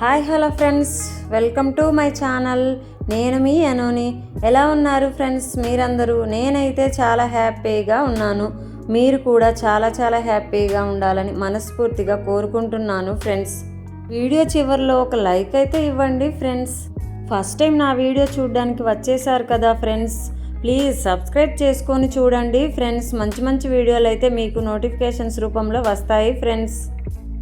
Hi hello friends, welcome to my channel. నేను మీ అనుని. ఎలా ఉన్నారు ఫ్రెండ్స్ మీరందరూ? నేనైతే చాలా హ్యాపీగా ఉన్నాను. మీరు కూడా చాలా హ్యాపీగా ఉండాలని మనస్ఫూర్తిగా కోరుకుంటున్నాను ఫ్రెండ్స్. వీడియో చివరిలో ఒక లైక్ అయితే ఇవ్వండి ఫ్రెండ్స్. ఫస్ట్ టైం నా వీడియో చూడడానికి వచ్చేసారు కదా ఫ్రెండ్స్, ప్లీజ్ సబ్స్క్రైబ్ చేసుకొని చూడండి ఫ్రెండ్స్. మంచి వీడియోలు అయితే మీకు నోటిఫికేషన్స్ రూపంలో వస్తాయి ఫ్రెండ్స్.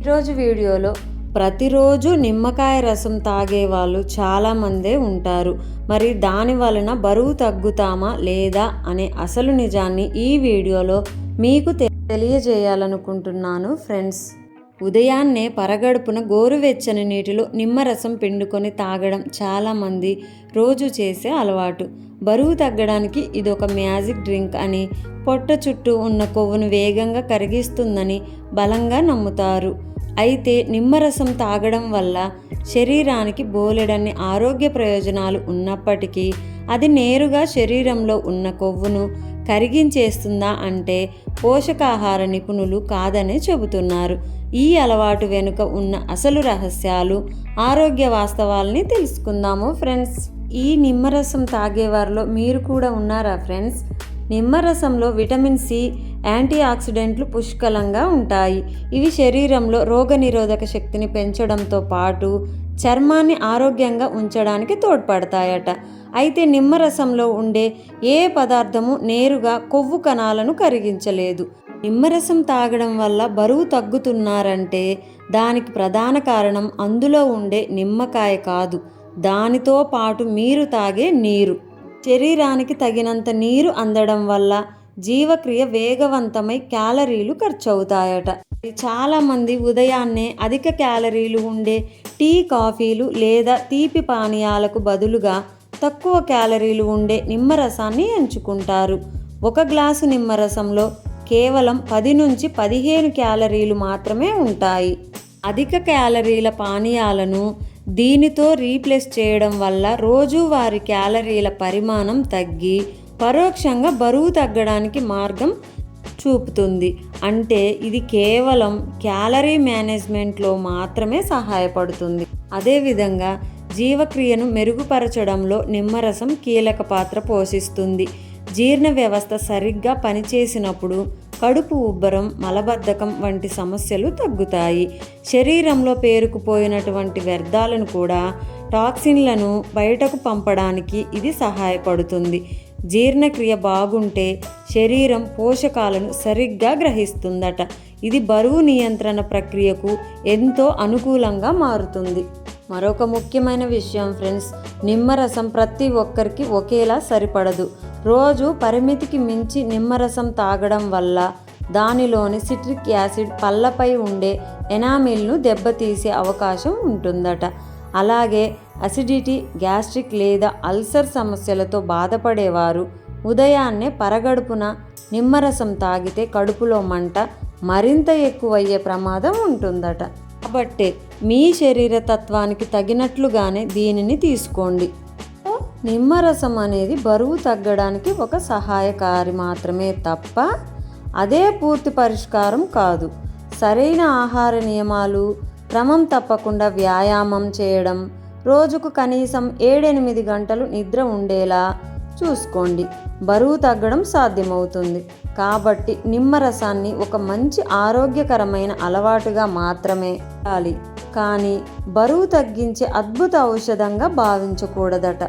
ఈరోజు వీడియోలో ప్రతిరోజు నిమ్మకాయ రసం తాగే వాళ్ళు చాలామందే ఉంటారు. మరి దాని వలన బరువు తగ్గుతామా లేదా అనే అసలు నిజాన్ని ఈ వీడియోలో మీకు తెలియజేయాలనుకుంటున్నాను ఫ్రెండ్స్. ఉదయాన్నే పరగడుపున గోరువెచ్చని నీటిలో నిమ్మరసం పిండుకొని తాగడం చాలామంది రోజు చేసే అలవాటు. బరువు తగ్గడానికి ఇదొక మ్యాజిక్ డ్రింక్ అని, పొట్ట చుట్టూ ఉన్న కొవ్వును వేగంగా కరిగిస్తుందని బలంగా నమ్ముతారు. అయితే నిమ్మరసం తాగడం వల్ల శరీరానికి బోలెడన్ని ఆరోగ్య ప్రయోజనాలు ఉన్నప్పటికీ అది నేరుగా శరీరంలో ఉన్న కొవ్వును కరిగించేస్తుందా అంటే పోషకాహార నిపుణులు కాదనే చెబుతున్నారు. ఈ అలవాటు వెనుక ఉన్న అసలు రహస్యాలు, ఆరోగ్య వాస్తవాల్ని తెలుసుకుందాము ఫ్రెండ్స్. ఈ నిమ్మరసం తాగేవారిలో మీరు కూడా ఉన్నారా ఫ్రెండ్స్? నిమ్మరసంలో విటమిన్ సి, యాంటీ ఆక్సిడెంట్లు పుష్కలంగా ఉంటాయి. ఇవి శరీరంలో రోగనిరోధక శక్తిని పెంచడంతో పాటు చర్మాన్ని ఆరోగ్యంగా ఉంచడానికి తోడ్పడతాయట. అయితే నిమ్మరసంలో ఉండే ఏ పదార్థము నేరుగా కొవ్వు కణాలను కరిగించలేదు. నిమ్మరసం తాగడం వల్ల బరువు తగ్గుతున్నారంటే దానికి ప్రధాన కారణం అందులో ఉండే నిమ్మకాయ కాదు, దానితో పాటు మీరు తాగే నీరు. శరీరానికి తగినంత నీరు అందడం వల్ల జీవక్రియ వేగవంతమై క్యాలరీలు ఖర్చవుతాయట. చాలామంది ఉదయాన్నే అధిక క్యాలరీలు ఉండే టీ, కాఫీలు లేదా తీపి పానీయాలకు బదులుగా తక్కువ క్యాలరీలు ఉండే నిమ్మరసాన్ని ఎంచుకుంటారు. ఒక గ్లాసు నిమ్మరసంలో కేవలం 10 నుంచి 15 క్యాలరీలు మాత్రమే ఉంటాయి. అధిక క్యాలరీల పానీయాలను దీనితో రీప్లేస్ చేయడం వల్ల రోజువారీ క్యాలరీల పరిమాణం తగ్గి పరోక్షంగా బరువు తగ్గడానికి మార్గం చూపుతుంది. అంటే ఇది కేవలం క్యాలరీ మేనేజ్మెంట్లో మాత్రమే సహాయపడుతుంది. అదేవిధంగా జీవక్రియను మెరుగుపరచడంలో నిమ్మరసం కీలక పాత్ర పోషిస్తుంది. జీర్ణ వ్యవస్థ సరిగ్గా పనిచేసినప్పుడు కడుపు ఉబ్బరం, మలబద్ధకం వంటి సమస్యలు తగ్గుతాయి. శరీరంలో పేరుకుపోయినటువంటి వ్యర్థాలను కూడా, టాక్సిన్లను బయటకు పంపడానికి ఇది సహాయపడుతుంది. జీర్ణక్రియ బాగుంటే శరీరం పోషకాలను సరిగ్గా గ్రహిస్తుందట. ఇది బరువు నియంత్రణ ప్రక్రియకు ఎంతో అనుకూలంగా మారుతుంది. మరొక ముఖ్యమైన విషయం ఫ్రెండ్స్, నిమ్మరసం ప్రతి ఒక్కరికి ఒకేలా సరిపడదు. రోజు పరిమితికి మించి నిమ్మరసం తాగడం వల్ల దానిలోని సిట్రిక్ యాసిడ్ పళ్ళపై ఉండే ఎనామిల్ను దెబ్బతీసే అవకాశం ఉంటుందట. అలాగే అసిడిటీ, గ్యాస్ట్రిక్ లేదా అల్సర్ సమస్యలతో బాధపడేవారు ఉదయాన్నే పరగడుపున నిమ్మరసం తాగితే కడుపులో మంట మరింత ఎక్కువయ్యే ప్రమాదం ఉంటుందట. కాబట్టి మీ శరీర తత్వానికి తగినట్లుగానే దీనిని తీసుకోండి. నిమ్మరసం అనేది బరువు తగ్గడానికి ఒక సహాయకారి మాత్రమే తప్ప అదే పూర్తి పరిష్కారం కాదు. సరైన ఆహార నియమాలు, క్రమం తప్పకుండా వ్యాయామం చేయడం, రోజుకు కనీసం 7-8 గంటలు నిద్ర ఉండేలా చూసుకోండి. బరువు తగ్గడం సాధ్యమవుతుంది. కాబట్టి నిమ్మరసాన్ని ఒక మంచి ఆరోగ్యకరమైన అలవాటుగా మాత్రమే వాడాలి, కానీ బరువు తగ్గించే అద్భుత ఔషధంగా భావించకూడదట.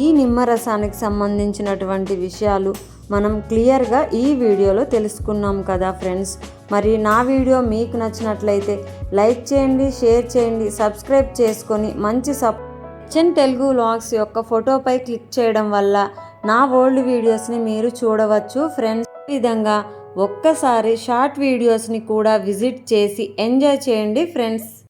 ఈ నిమ్మరసానికి సంబంధించినటువంటి విషయాలు మనం క్లియర్గా ఈ వీడియోలో తెలుసుకున్నాం కదా ఫ్రెండ్స్. మరి నా వీడియో మీకు నచ్చినట్లయితే లైక్ చేయండి, షేర్ చేయండి, సబ్స్క్రైబ్ చేసుకొని మంచి కిచెన్ తెలుగు వ్లాగ్స్ యొక్క ఫోటోపై క్లిక్ చేయడం వల్ల నా ఓల్డ్ వీడియోస్ని మీరు చూడవచ్చు ఫ్రెండ్స్. ఈ విధంగా ఒక్కసారి షార్ట్ వీడియోస్ని కూడా విజిట్ చేసి ఎంజాయ్ చేయండి ఫ్రెండ్స్.